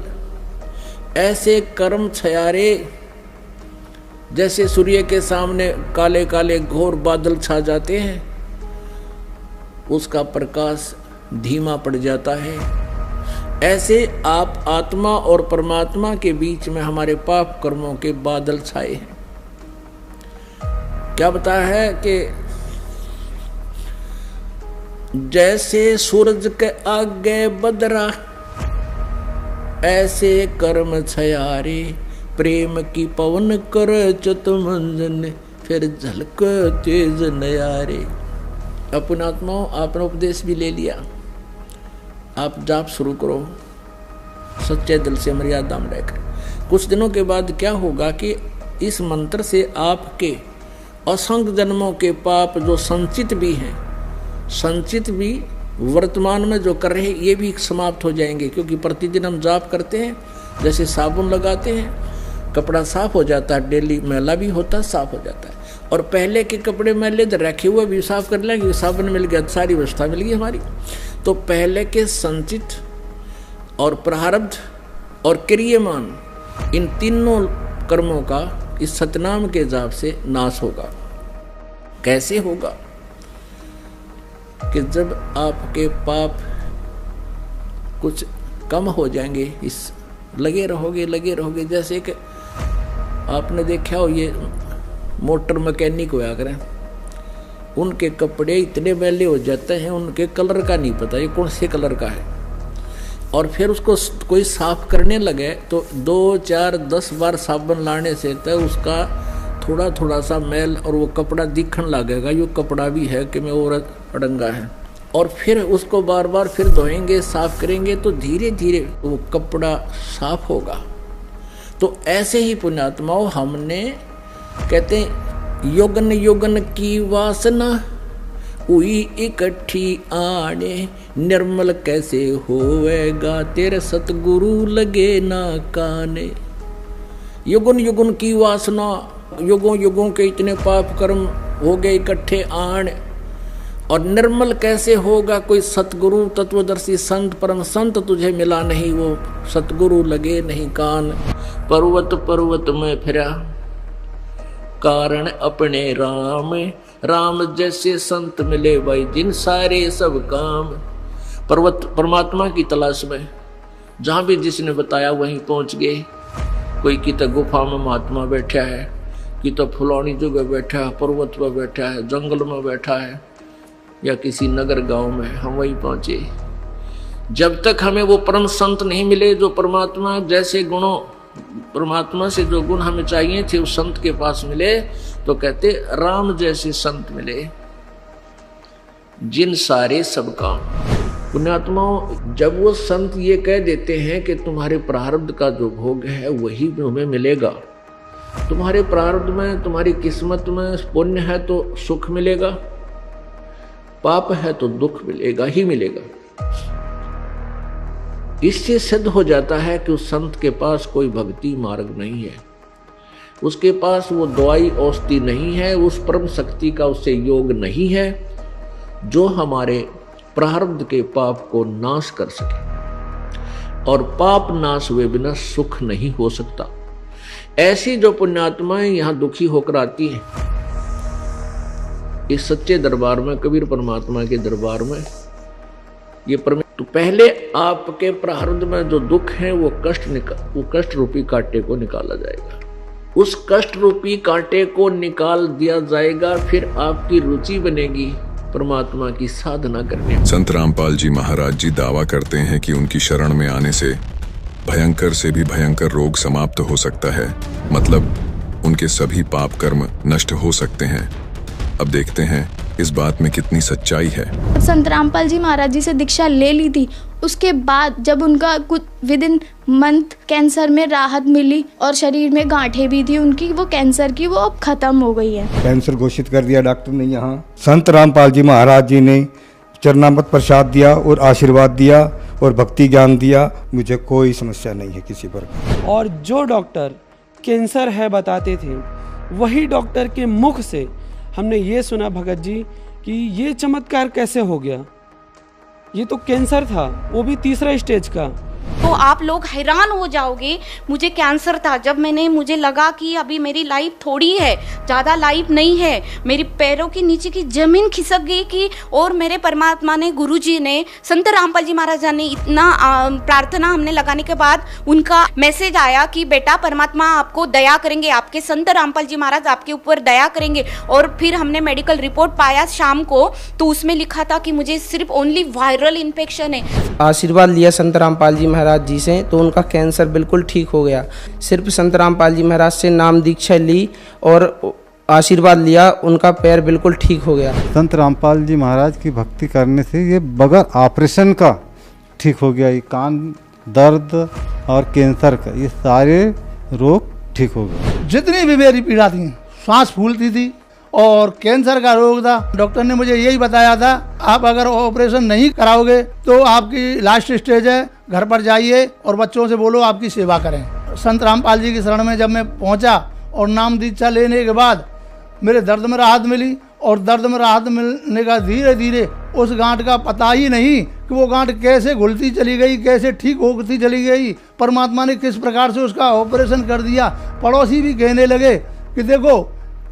ऐसे कर्म छयारे, जैसे सूर्य के सामने काले काले घोर बादल छा जाते हैं, उसका प्रकाश धीमा पड़ जाता है, ऐसे आप आत्मा और परमात्मा के बीच में हमारे पाप कर्मों के बादल छाए हैं। क्या बताया है कि जैसे सूरज के आगे बदरा ऐसे कर्म छयारे, प्रेम की पवन कर चत मंजन फिर झलक तेज नयारे। अपने आत्माओं आपने उपदेश भी ले लिया, आप जाप शुरू करो सच्चे दिल से मर्यादा में रहकर। कुछ दिनों के बाद क्या होगा कि इस मंत्र से आपके असंख्य जन्मों के पाप जो संचित भी हैं, संचित भी वर्तमान में जो कर रहे हैं, ये भी समाप्त हो जाएंगे। क्योंकि प्रतिदिन हम जाप करते हैं, जैसे साबुन लगाते हैं कपड़ा साफ हो जाता है, डेली मैला भी होता है साफ हो जाता है। और पहले के कपड़े मैले रखे हुए भी साफ कर लेंगे, साबुन मिल गया, सारी व्यवस्था मिल गई हमारी। तो पहले के संचित और प्रारब्ध और क्रियमान, इन तीनों कर्मों का इस सतनाम के जाप से नाश होगा। कैसे होगा? कि जब आपके पाप कुछ कम हो जाएंगे, इस लगे रहोगे। जैसे कि आपने देखा हो ये मोटर मैकेनिक होया करें, उनके कपड़े इतने मैले हो जाते हैं, उनके कलर का नहीं पता ये कौन से कलर का है, और फिर उसको कोई साफ करने लगे तो 2, 4, 10 बार साबुन लाने से तो उसका थोड़ा सा मैल और वो कपड़ा दिखने लगेगा, ये कपड़ा भी है कि मैं औरत अड़ंगा है। और फिर उसको बार बार फिर धोएंगे, साफ करेंगे तो धीरे धीरे वो कपड़ा साफ होगा। तो ऐसे ही पुण्यात्माओं, हमने कहते हैं योगन योगन की वासना हुई इकट्ठी आने, निर्मल कैसे होवेगा तेरे सतगुरु लगे ना काने। युगन युगन की वासना, युगों युगों के इतने पाप कर्म हो गए इकट्ठे आन, और निर्मल कैसे होगा कोई सतगुरु तत्वदर्शी संत परम संत तुझे मिला नहीं, वो सतगुरु लगे नहीं कान। पर्वत पर्वत में फिरा कारण अपने राम, राम जैसे संत मिले भाई जिन सारे सब काम। पर्वत परमात्मा की तलाश में जहाँ भी जिसने बताया वहीं पहुँच गए। कोई कित गुफा में महात्मा बैठा है, कित फुलौनी जगह बैठा है, पर्वत पर बैठा है, जंगल में बैठा है, या किसी नगर गांव में, हम वहीं पहुँचे। जब तक हमें वो परम संत नहीं मिले जो परमात्मा जैसे गुणों, परमात्मा से जो गुण हमें चाहिए थे उस संत के पास मिले, तो कहते राम जैसे संत मिले जिन सारे सब काम। पुण्यात्माओं, जब वो संत ये कह देते हैं कि तुम्हारे प्रारब्ध का जो भोग है वही तुम्हें मिलेगा, तुम्हारे प्रारब्ध में, तुम्हारी किस्मत में पुण्य है तो सुख मिलेगा, पाप है तो दुख मिलेगा ही मिलेगा। इससे सिद्ध हो जाता है कि उस संत के पास कोई भक्ति मार्ग नहीं है। उसके पास वो दवाई औषधि नहीं है, उस परम शक्ति का उससे योग नहीं है जो हमारे प्रारब्ध के पाप को नाश कर सके। और पाप नाश हुए बिना सुख नहीं हो सकता। ऐसी जो पुण्यात्माएं यहां दुखी होकर आती हैं इस सच्चे दरबार में, कबीर परमात्मा के दरबार में, ये तो पहले आपके प्रारब्ध में जो दुख है वो कष्ट रूपी कांटे को निकाला जाएगा। उस कष्ट रूपी कांटे को निकाल दिया जाएगा, फिर आपकी रुचि बनेगी परमात्मा की साधना करने। संत रामपाल जी महाराज जी दावा करते हैं कि उनकी शरण में आने से भयंकर से भी भयंकर रोग समाप्त हो सकता है, मतलब उनके सभी पाप कर्म नष्ट हो सकते हैं। अब देखते हैं इस बात में कितनी सच्चाई है। संत रामपाल जी महाराज जी से दीक्षा ले ली थी, उसके बाद जब उनका कुछ विद इन मंथ कैंसर में राहत मिली और शरीर में गांठें भी थी उनकी, वो कैंसर की, वो अब खत्म हो गई है। कैंसर घोषित कर दिया डॉक्टर ने। यहाँ संत रामपाल जी महाराज जी ने चरणामृत प्रसाद दिया और आशीर्वाद दिया और भक्ति ज्ञान दिया। मुझे कोई समस्या नहीं है किसी पर। और जो डॉक्टर कैंसर है बताते थे, वही डॉक्टर के मुख से हमने ये सुना भगत जी कि ये चमत्कार कैसे हो गया, ये तो कैंसर था, वो भी 3रा स्टेज का। तो आप लोग हैरान हो जाओगे। मुझे कैंसर था, जब मुझे लगा कि अभी मेरी लाइफ थोड़ी है, ज़्यादा लाइफ नहीं है, मेरी पैरों के नीचे की जमीन खिसक गई कि, और मेरे परमात्मा ने, गुरुजी ने, संत रामपाल जी महाराज ने इतना प्रार्थना हमने लगाने के बाद उनका मैसेज आया कि बेटा परमात्मा आपको दया करेंगे, आपके संत रामपाल जी महाराज आपके ऊपर दया करेंगे। और फिर हमने मेडिकल रिपोर्ट पाया शाम को, तो उसमें लिखा था कि मुझे सिर्फ ओनली वायरल इन्फेक्शन है। आशीर्वाद लिया संत रामपाल जी महाराज जी से तो उनका कैंसर बिल्कुल ठीक हो गया। सिर्फ संत रामपाल जी महाराज से नाम दीक्षा ली और आशीर्वाद लिया, उनका पैर बिल्कुल ठीक हो गया। संत रामपाल जी महाराज की भक्ति करने से ये बगैर ऑपरेशन का ठीक हो गया। ये कान दर्द और कैंसर का, ये सारे रोग ठीक हो गए। जितनी भी मेरी पीड़ा थी, सांस फूलती थी और कैंसर का रोग था, डॉक्टर ने मुझे यही बताया था आप अगर ऑपरेशन नहीं कराओगे तो आपकी लास्ट स्टेज है, घर पर जाइए और बच्चों से बोलो आपकी सेवा करें। संत रामपाल जी की शरण में जब मैं पहुंचा और नाम दीक्षा लेने के बाद मेरे दर्द में राहत मिली, और दर्द में राहत मिलने का धीरे धीरे उस गांठ का पता ही नहीं कि वो गांठ कैसे घुलती चली गई, कैसे ठीक होती चली गई। परमात्मा ने किस प्रकार से उसका ऑपरेशन कर दिया। पड़ोसी भी कहने लगे कि देखो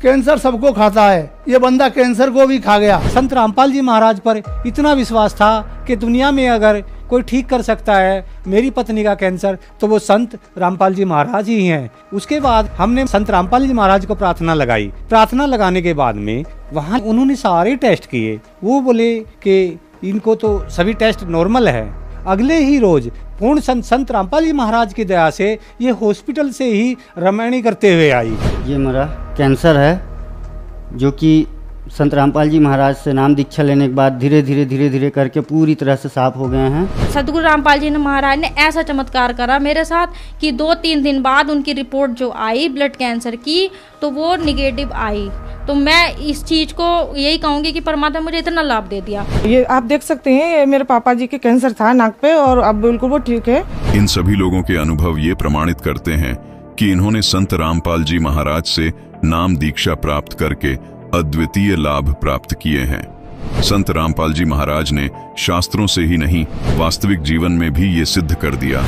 कैंसर सबको खाता है, ये बंदा कैंसर को भी खा गया। संत रामपाल जी महाराज पर इतना विश्वास था कि दुनिया में अगर कोई ठीक कर सकता है मेरी पत्नी का कैंसर तो वो संत रामपाल जी महाराज ही हैं। उसके बाद हमने संत रामपाल जी महाराज को प्रार्थना लगाई। प्रार्थना लगाने के बाद में वहाँ उन्होंने सारे टेस्ट किए, वो बोले कि इनको तो सभी टेस्ट नॉर्मल है। अगले ही रोज पूर्ण संत रामपाल जी महाराज की दया से ये हॉस्पिटल से ही रमणी करते हुए आई। ये मेरा कैंसर है जो कि संत रामपाल जी महाराज से नाम दीक्षा लेने के बाद धीरे धीरे करके पूरी तरह से साफ हो गए हैं। सदगुरु रामपाल जी महाराज ने ऐसा चमत्कार करा मेरे साथ कि 2-3 दिन बाद उनकी रिपोर्ट जो आई ब्लड कैंसर की तो वो निगेटिव आई। तो मैं इस चीज को यही कहूंगी कि परमात्मा मुझे इतना लाभ दे दिया। ये आप देख सकते हैं, ये मेरे पापा जी के कैंसर था नाक पे और अब बिल्कुल वो ठीक है। इन सभी लोगों के अनुभव ये प्रमाणित करते हैं कि इन्होंने संत रामपाल जी महाराज से नाम दीक्षा प्राप्त करके अद्वितीय लाभ प्राप्त किए हैं। संत रामपाल जी महाराज ने शास्त्रों से ही नहीं वास्तविक जीवन में भी ये सिद्ध कर दिया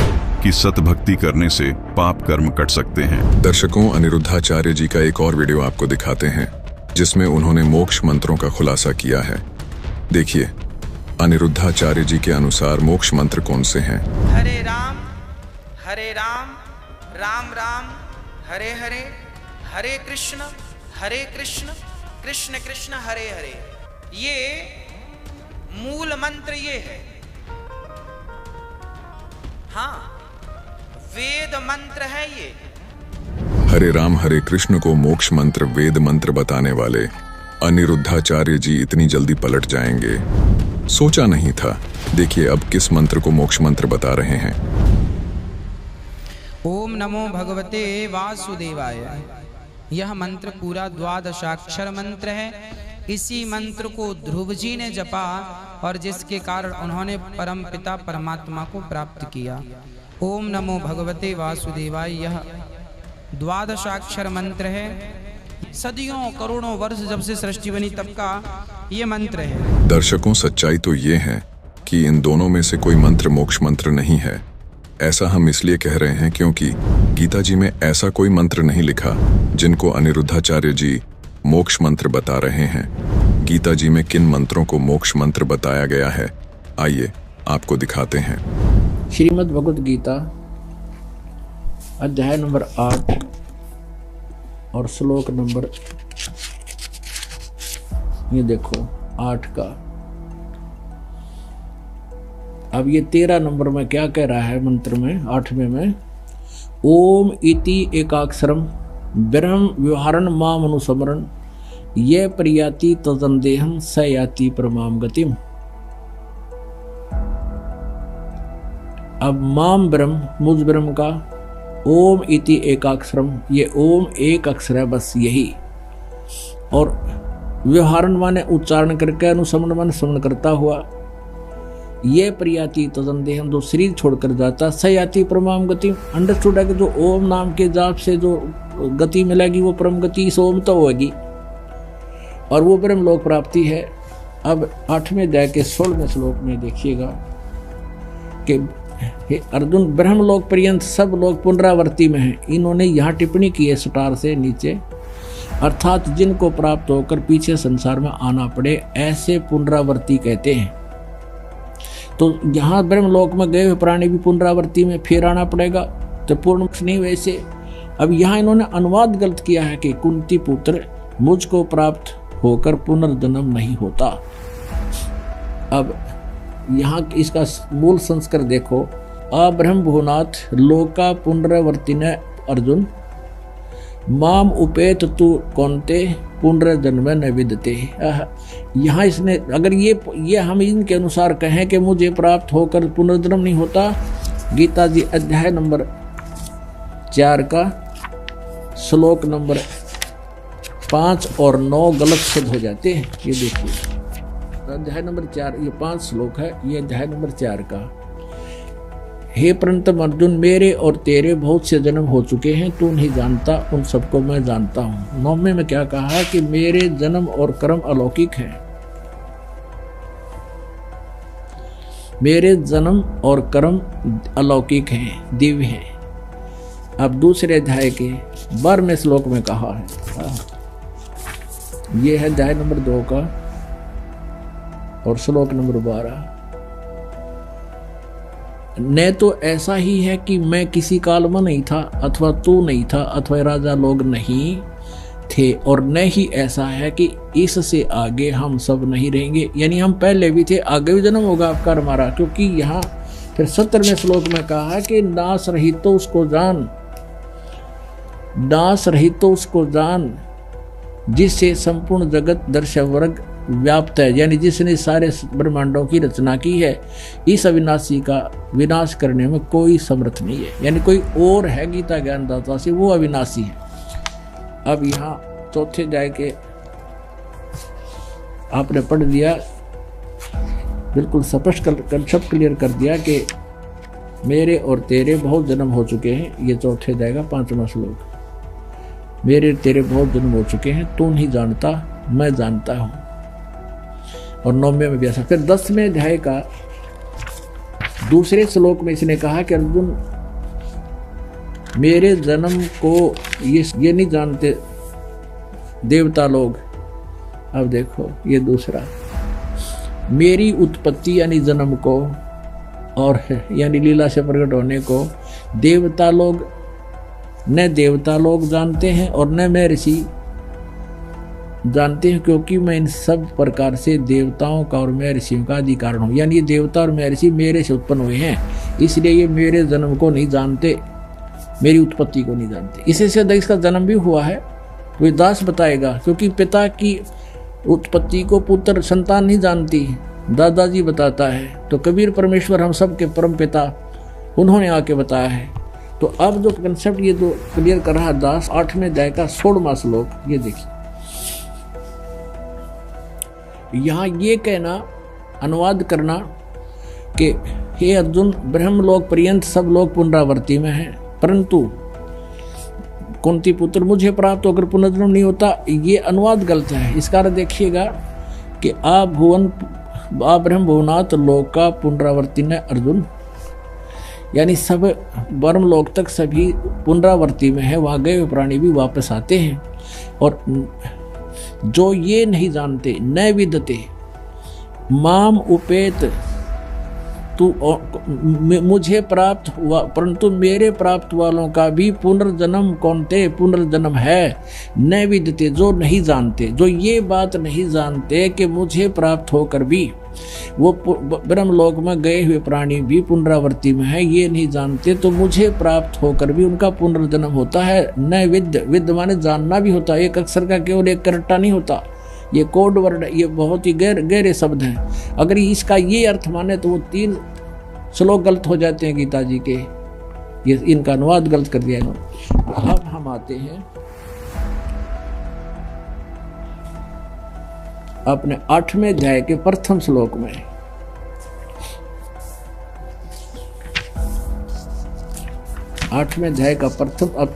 कि सतभक्ति करने से पाप कर्म कट सकते हैं। दर्शकों, अनिरुद्धाचार्य जी का एक और वीडियो आपको दिखाते हैं जिसमें उन्होंने मोक्ष मंत्रों का खुलासा किया है। देखिए, अनिरुद्धाचार्य जी के अनुसार मोक्ष मंत्र कौन से हैं? हरे राम राम राम हरे हरे, हरे कृष्ण कृष्ण कृष्ण हरे हरे। ये मूल मंत्र ये है। हाँ, वेद मंत्र है ये। हरे राम हरे कृष्ण को मोक्ष मंत्र वेद मंत्र बताने वाले अनिरुद्धाचार्य जी इतनी जल्दी पलट जाएंगे, सोचा नहीं था। देखिए अब किस मंत्र को मोक्ष मंत्र बता रहे हैं। ओम नमो भगवते वासुदेवाय। यह मंत्र पूरा 12 मंत्र है। इसी मंत्र को ध्रुव जी ने जपा और जिसके कारण उन्होंने परम पिता परमात्मा को प्राप्त किया। ओम नमो भगवते वासुदेवाय। यह द्वादशाक्षर मंत्र है। सदियों करोड़ों वर्ष जब से सृष्टि बनी तब का ये मंत्र है। दर्शकों, सच्चाई तो ये है कि इन दोनों में से कोई मंत्र मोक्ष मंत्र नहीं है। ऐसा हम इसलिए कह रहे हैं क्योंकि गीता जी में ऐसा कोई मंत्र नहीं लिखा जिनको अनिरुद्धाचार्य जी मोक्ष मंत्र बता रहे हैं। गीता जी में किन मंत्रों को मोक्ष मंत्र बताया गया है, आइए आपको दिखाते हैं। श्रीमद् भगवद गीता अध्याय नंबर 8 और श्लोक नंबर, ये देखो 8 का। अब ये 13 नंबर में क्या कह रहा है मंत्र में, 8वें में, ओम इति एकाक्षरम ब्रह्म व्यवहारण माम अनुस्मरण ये प्रियाति तदंदेहम स याति परमाम गतिम। अब माम ब्रह्म, मुझ ब्रह्म का, ओम इति एकाक्षरम, ये ओम एक अक्षर है बस यही, और व्यवहारण माने उच्चारण करके, अनुसमन माने स्मरण करता हुआ, ये प्रियाति तदंदेहम जो शरीर छोड़कर जाता, स याति परमाम गति। अंडरस्टूड है कि जो ओम नाम के जाप से जो गति मिलेगी वो परम गति इस ओम तो होगी और वो ब्रह्म लोक प्राप्ति है। अब 8वें अध्याय के 16वें श्लोक में देखिएगा कि हे अर्जुन, ब्रह्मलोक पर्यंत सब लोग पुनरावर्ती में हैं। इन्होंने यहाँ टिप्पणी की है स्टार से नीचे, अर्थात जिनको प्राप्त होकर पीछे संसार में आना पड़े ऐसे पुनरावर्ती कहते हैं। तो यहाँ ब्रह्मलोक में गए हुए प्राणी भी पुनरावर्ती में फिर आना पड़ेगा, तो पूर्ण नहीं वैसे। अब यहाँ इन्होंने अनुवाद गलत किया है कि कुंती पुत्र मुझको प्राप्त होकर पुनर्जन्म नहीं होता। अब यहाँ इसका मूल संस्कार देखो, अब्रह्म भुवनाथ लोका पुनरावर्तिने अर्जुन माम उपेत तु कौनते पुनर्जन्म न विदते। यहाँ इसने अगर ये हम इनके अनुसार कहें कि मुझे प्राप्त होकर पुनर्जन्म नहीं होता, गीता जी अध्याय नंबर 4 का श्लोक नंबर 5 और 9 गलत शब्द हो जाते हैं। ये देखिए अध्याय नंबर 4, ये 5 श्लोक है, ये अध्याय नंबर 4 का। हे परंतु अर्जुन, मेरे और तेरे बहुत से जन्म हो चुके हैं, तू नहीं जानता, उन सबको मैं जानता हूँ। 9वें में क्या कहा कि मेरे जन्म और कर्म अलौकिक हैं, मेरे जन्म और कर्म अलौकिक हैं, दिव्य हैं। अब दूसरे अध्याय के 12वें श्लोक में कहा है, ये है अध्याय नंबर 2 का और श्लोक नंबर 12, न तो ऐसा ही है कि मैं किसी काल में नहीं था, अथवा तू नहीं था, अथवा राजा लोग नहीं थे, और न ही ऐसा है कि इससे आगे हम सब नहीं रहेंगे, यानी हम पहले भी थे, आगे भी जन्म होगा आपका हमारा। क्योंकि यहाँ फिर 17वें श्लोक में कहा है कि नाश रहित तो उसको जान, नाश रहित तो उसको जान जिससे संपूर्ण जगत दर्शक वर्ग व्याप्त है, यानी जिसने सारे ब्रह्मांडों की रचना की है। इस अविनाशी का विनाश करने में कोई समर्थ नहीं है, यानी कोई और है गीता ज्ञानदाता से, वो अविनाशी है। अब यहाँ चौथे अध्याय के आपने पढ़ दिया, बिल्कुल स्पष्ट कंसेप्ट क्लियर कर दिया कि मेरे और तेरे बहुत जन्म हो चुके हैं। ये चौथे अध्याय का 5वां श्लोक, मेरे तेरे बहुत जन्म हो चुके हैं, तू नहीं जानता, मैं जानता हूँ। और 9वें में भी ऐसा। फिर 10वें अध्याय का दूसरे श्लोक में इसने कहा कि अर्जुन, मेरे जन्म को ये नहीं जानते देवता लोग। अब देखो ये दूसरा, मेरी उत्पत्ति यानी जन्म को और यानी लीला से प्रकट होने को देवता लोग, न देवता लोग जानते हैं और न मैं ऋषि जानते हैं, क्योंकि मैं इन सब प्रकार से देवताओं का और मैं ऋषियों का अधिकार हूँ। यानी ये देवता और मैं ऋषि मेरे से उत्पन्न हुए हैं, इसलिए ये मेरे जन्म को नहीं जानते, मेरी उत्पत्ति को नहीं जानते। इससे से इसका जन्म भी हुआ है वो दास बताएगा, क्योंकि पिता की उत्पत्ति को पुत्र संतान नहीं जानती, दादाजी बताता है। तो कबीर परमेश्वर हम सब के परम पिता, उन्होंने आके बताया है। तो अब जो कंसेप्ट ये जो क्लियर कर रहा दास 8वें अध्याय का 16वां श्लोक, ये देखिए यहाँ ये कहना, अनुवाद करना कि हे अर्जुन, ब्रह्मलोक पर्यंत सब लोग पुनरावर्ती में हैं, परंतु कुंती पुत्र मुझे प्राप्त होकर पुनर्जन्म नहीं होता, ये अनुवाद गलत है। इस कारण देखिएगा कि आ ब्रह्म भुवनाथ लोक का पुनरावर्ती न अर्जुन, यानी सब ब्रह्म लोक तक सभी पुनरावर्ती में है, वहाँ गए हुए प्राणी भी वापस आते हैं। और जो ये नहीं जानते न विदते माम उपेत, तू मुझे प्राप्त हुआ परंतु मेरे प्राप्त वालों का भी पुनर्जन्म कौनते पुनर्जन्म है, न विदते जो नहीं जानते, जो ये बात नहीं जानते कि मुझे प्राप्त होकर भी वो ब्रह्मलोक में गए हुए प्राणी भी पुनरावर्ती में है, ये नहीं जानते, तो मुझे प्राप्त होकर भी उनका पुनर्जन्म होता है। न विद माने जानना भी होता है, एक अक्षर का केवल एक करट्टा नहीं होता, ये कोड वर्ड, ये बहुत ही गहरे शब्द हैं। अगर इसका ये अर्थ माने तो वो 3 श्लोक गलत हो जाते हैं गीता जी के, ये इनका अनुवाद गलत कर दिया इन्होंने। अब हम आते हैं अपने 8वें अध्याय के प्रथम श्लोक में। आठवें अध्याय का प्रथम, अब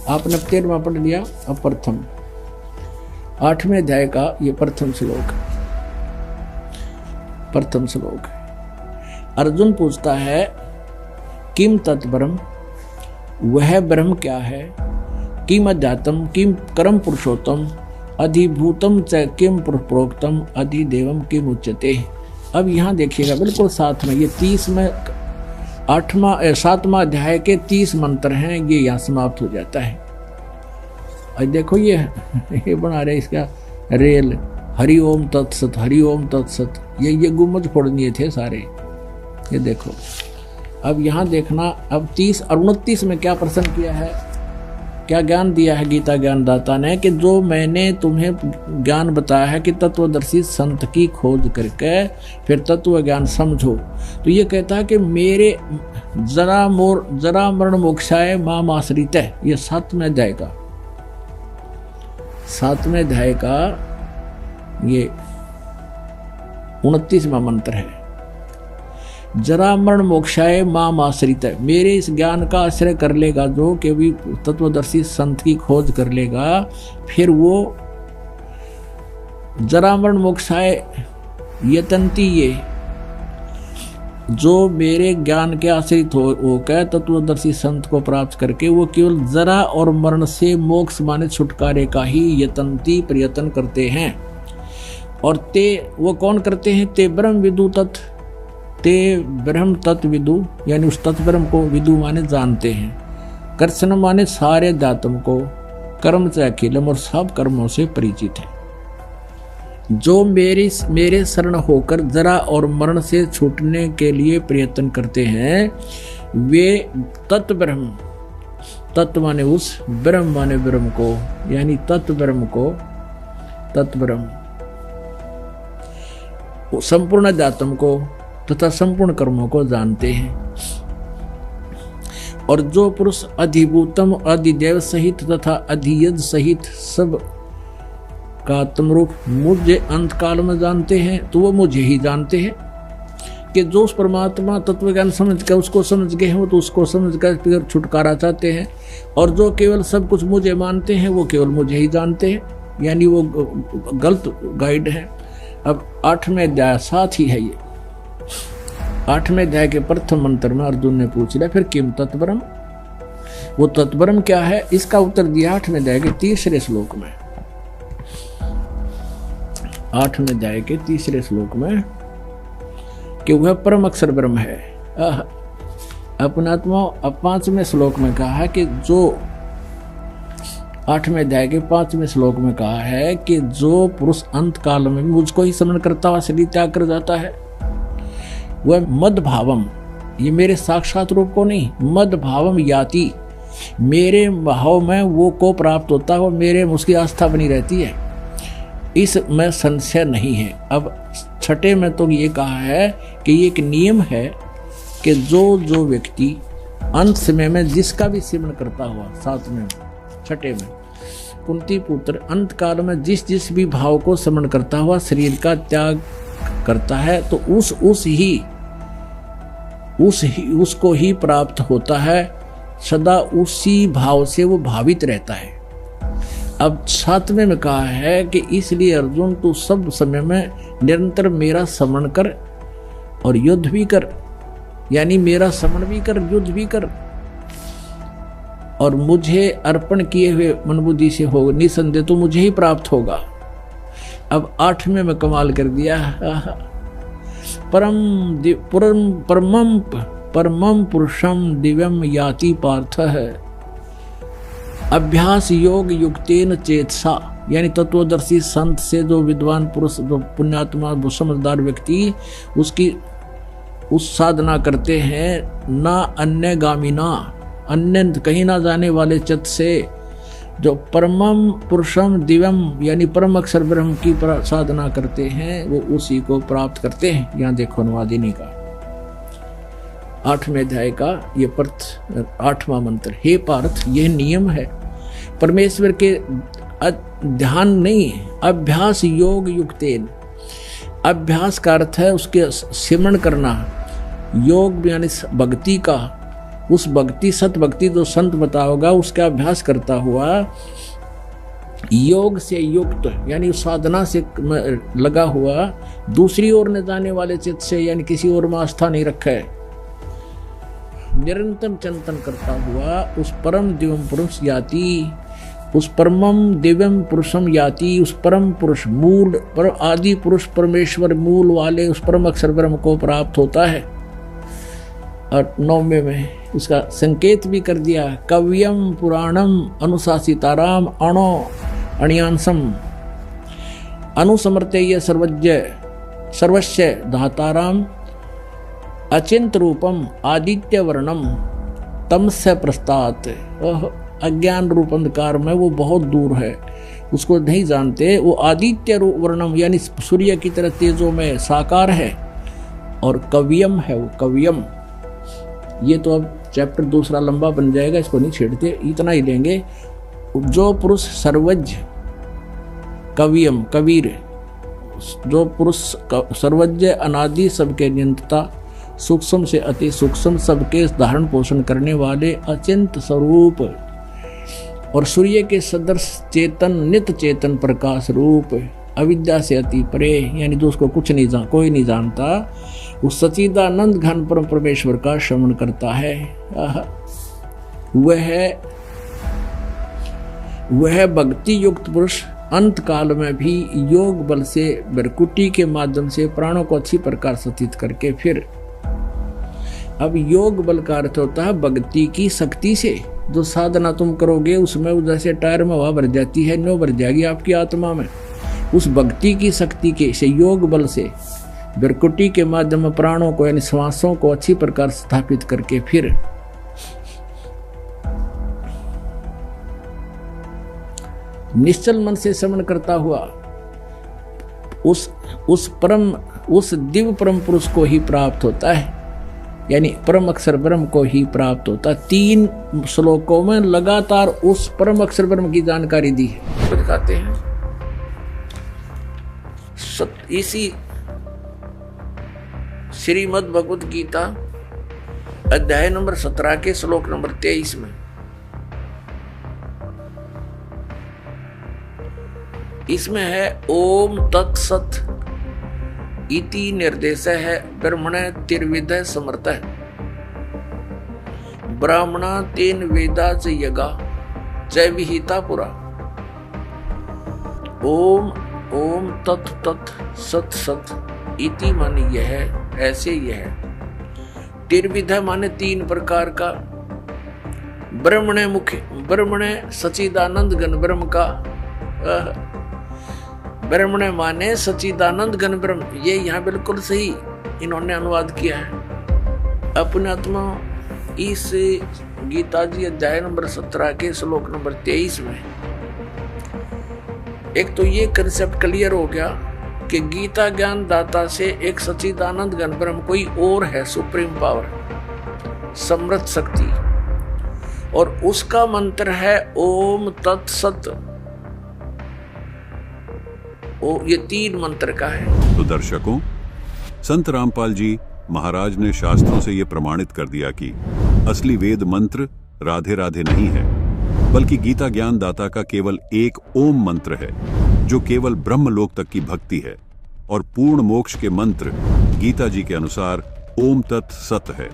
आपने 13वां पढ़ लिया, अब प्रथम 8वें अध्याय का ये प्रथम श्लोक। अर्जुन पूछता है किम तत्ब्रह्म, वह ब्रह्म क्या है, किम अध्यात्म, किम परम पुरुषोत्तम, अधिभूतम च किम प्रोक्तम, अधिदेवम किम उच्यते। अब यहाँ देखिएगा बिल्कुल साथ में, ये 30 में 7वां अध्याय के 30 मंत्र हैं, ये यहाँ समाप्त हो जाता है। और देखो ये बना रहे इसका रेल, हरि ओम तत्सत, हरि ओम तत्सत, ये गुम्बज फोड़नी थे सारे, ये देखो। अब यहाँ देखना, अब 30 और 29 में क्या प्रश्न किया है, क्या ज्ञान दिया है गीता ज्ञानदाता ने, कि जो मैंने तुम्हें ज्ञान बताया है कि तत्वदर्शी संत की खोज करके फिर तत्व ज्ञान समझो, तो ये कहता है कि मेरे जरा मरण मोक्षाय माम आश्रित है। ये 7वें अध्याय का ये 29वां मंत्र है। जरा मरण मोक्षाय माम आश्रित है, मेरे इस ज्ञान का आश्रय कर लेगा जो कि भी तत्वदर्शी संत की खोज कर लेगा, फिर वो जरा मरण मोक्षाय यतंती, ये जो मेरे ज्ञान के आश्रित होकर तत्वदर्शी संत को प्राप्त करके वो केवल जरा और मरण से मोक्ष माने छुटकारे का ही यतंती प्रयत्न करते हैं। और ते वो कौन करते हैं, ते ब्रह्म विदु तत्, ते ब्रह्म तत्व विदु, यानी उस तत्व ब्रह्म को विदु माने जानते हैं, कर्षण माने सारे अध्यात्म को, कर्म से अखिलम और सब कर्मों से परिचित है। जो मेरे शरण होकर जरा और मरण से छूटने के लिए प्रयत्न करते हैं, वे तत्व ब्रह्म, तत्व माने उस, ब्रह्म माने ब्रह्म को, यानी तत्व ब्रह्म को, तत्व ब्रह्म संपूर्ण अध्यात्म को तथा संपूर्ण कर्मों को जानते हैं। और जो पुरुष अधिभूतम, अधिदेव सहित तथा अधियज सहित सब का आत्मरूप मुझे अंत काल में जानते हैं, तो वो मुझे ही जानते हैं। कि जो उस परमात्मा तत्व ज्ञान समझ कर उसको समझ गए हैं, तो उसको समझ कर फिर छुटकारा चाहते हैं। और जो केवल सब कुछ मुझे मानते हैं, वो केवल मुझे ही जानते हैं, यानी वो गलत गाइड है। अब 8वें अध्याय साथ ही है ये। 8वें अध्याय के प्रथम मंत्र में अर्जुन ने पूछ लिया फिर किम तत्ब्रह्म, वो तत्ब्रह्म क्या है, इसका उत्तर दिया 8वें अध्याय के 3रे श्लोक में। 8वें अध्याय के 3रे श्लोक में कि वह परम अक्षर ब्रह्म है। अपनात्मा। अब 5वें श्लोक में कहा है कि जो 8वें अध्याय के 5वें श्लोक में कहा है कि जो पुरुष अंत काल में मुझको ही स्मरण करता हुआ शरीर त्याग कर जाता है, वह मद भावम, ये मेरे साक्षात रूप को नहीं, मद भावम याति, मेरे भाव में वो को प्राप्त होता है, वो मेरे में उसकी आस्था बनी रहती है, इसमें संशय नहीं है। अब 6 में तो ये कहा है कि ये एक नियम है कि जो व्यक्ति अंत समय में जिसका भी सिमरण करता हुआ, 6 में कुंती पुत्र अंत काल में जिस भी भाव को स्मरण करता हुआ शरीर का त्याग करता है, तो उसको ही प्राप्त होता है सदा उसी भाव से वो भावित रहता है। अब 7वें में कहा है कि इसलिए अर्जुन तू सब समय में निरंतर मेरा स्मरण कर और युद्ध भी कर, यानी मेरा स्मरण भी कर, युद्ध भी कर, और मुझे अर्पण किए हुए मन बुद्धि से होगा, निसंदेह तो मुझे ही प्राप्त होगा। अब 8वें में कमाल कर दिया, परमम पुरुषम दिव्यम याति पार्थ है अभ्यास योग युक्तेन चेतसा, यानी तत्वदर्शी संत से जो विद्वान पुरुष, जो पुण्यात्मा, जो समझदार व्यक्ति उसकी उस साधना करते हैं, ना अन्य गामिना, अन्य कहीं ना जाने वाले चित्त से, जो परमम पुरुषम दिव्यम यानी परम अक्षर ब्रह्म की साधना करते हैं, वो उसी को प्राप्त करते हैं। यहाँ देखो अनुवादिनी का 8वें अध्याय का ये 8वां मंत्र, हे पार्थ यह नियम है परमेश्वर के ध्यान नहीं है, अभ्यास योग युक्तेन, अभ्यास का अर्थ है उसके सिमरण करना, योग यानी भक्ति का, उस भक्ति सत भक्ति जो संत बता होगा उसका अभ्यास करता हुआ, योग से युक्त यानी साधना से लगा हुआ, दूसरी ओर न जाने वाले चित्त से यानी किसी और में आस्था नहीं रखा है, निरंतर चिंतन करता हुआ उस परम दिव्यम पुरुष याति, उस परमम दिव्यम पुरुषम याति, उस परम पुरुष मूल पर आदि पुरुष परमेश्वर मूल वाले उस परम अक्षर ब्रह्म को प्राप्त होता है। और 9वें में उसका संकेत भी कर दिया, कव्यम पुराणम अनुशासिताराम अणो अणियांसम अनुसमर्तेय सर्वस्य धाताराम अचिंत रूपम आदित्य वर्णम तमस्य प्रस्तात्, अज्ञान रूप अंधकार में वो बहुत दूर है, उसको नहीं जानते, वो आदित्य रूप वर्णम यानी सूर्य की तरह तेजों में साकार है, और कव्यम है वो कव्यम। ये तो अब चैप्टर दूसरा लंबा बन जाएगा, इसको नहीं छेड़ते, इतना ही लेंगे। जो पुरुष सर्वज्ञ कवियम कबीर, जो पुरुष सर्वज्ञ अनादि सबके नियंता, सूक्ष्म से अति सूक्ष्म सबके धारण पोषण करने वाले अचिंत स्वरूप, और सूर्य के सदृश चेतन नित्य चेतन प्रकाश रूप, अविद्या से अति परे यानी जो उसको कुछ नहीं कोई नहीं जानता, उस सच्चिदानंद घन परम परमेश्वर का श्रवण करता है। वह भक्ति युक्त पुरुष अंत काल में भी योग बल से बरकुटी के माध्यम से प्राणों को अच्छी प्रकार स्थित करके, फिर अब योग बल का अर्थ होता है भक्ति की शक्ति से, जो साधना तुम करोगे उसमें जैसे टायर में हवा भर जाती है, नो भर जाएगी आपकी आत्मा में, उस भक्ति की शक्ति के से योग बल से बरकुटी के माध्यम में प्राणों को यानी श्वासों को अच्छी प्रकार स्थापित करके, फिर निश्चल मन से श्रवण करता हुआ उस दिव्य परम पुरुष को ही प्राप्त होता है, यानी परम अक्षर ब्रह्म को ही प्राप्त होता है। 3 श्लोकों में लगातार उस परम अक्षर ब्रह्म की जानकारी दी है। तो दिखाते हैं इसी श्रीमद् भगवद गीता अध्याय नंबर 17 के श्लोक नंबर 23 में इसमें है ओम तत्सत इति निर्देश है ब्रह्मण तिर्विद समर्थ है ब्राह्मणा तेन वेदा च यगा जय विहिता पुरा। ओम ओम तत् तत् सत सत इति माने यह ऐसे यह, तिर्विध माने 3 प्रकार का, ब्रह्मण मुख्य ब्रह्मण सच्चिदानंद घन ब्रह्म का, ब्रह्मण माने सच्चिदानंद घन ब्रह्म, ये यहाँ बिल्कुल सही इन्होंने अनुवाद किया है। अपने आत्मा इस गीता जी अध्याय नंबर 17 के श्लोक नंबर 23 में एक तो ये कंसेप्ट क्लियर हो गया कि गीता ज्ञान दाता से एक सच्चिदानंद घन ब्रह्म कोई और है, सुप्रीम पावर, समृद्ध शक्ति, और उसका मंत्र है ओम तत्सत। ये 3 मंत्र का है। तो दर्शकों, संत रामपाल जी महाराज ने शास्त्रों से ये प्रमाणित कर दिया कि असली वेद मंत्र राधे राधे नहीं है, बल्कि गीता ज्ञान दाता का केवल एक ओम मंत्र है, जो केवल ब्रह्मलोक तक की भक्ति है। और पूर्ण मोक्ष के मंत्र गीता जी के अनुसार ओम तत् सत है,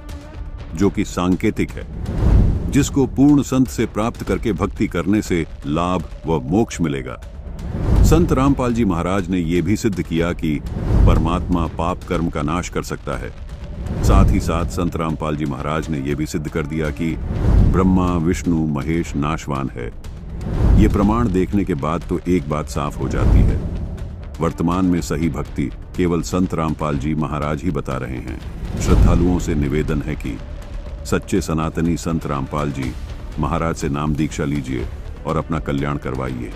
जो कि सांकेतिक है, जिसको पूर्ण संत से प्राप्त करके भक्ति करने से लाभ व मोक्ष मिलेगा। संत रामपाल जी महाराज ने यह भी सिद्ध किया कि परमात्मा पाप कर्म का नाश कर सकता है। साथ ही साथ संत रामपाल जी महाराज ने यह भी सिद्ध कर दिया कि ब्रह्मा विष्णु महेश नाशवान है। ये प्रमाण देखने के बाद तो एक बात साफ हो जाती है, वर्तमान में सही भक्ति केवल संत रामपाल जी महाराज ही बता रहे हैं। श्रद्धालुओं से निवेदन है कि सच्चे सनातनी संत रामपाल जी महाराज से नाम दीक्षा लीजिए और अपना कल्याण करवाइए।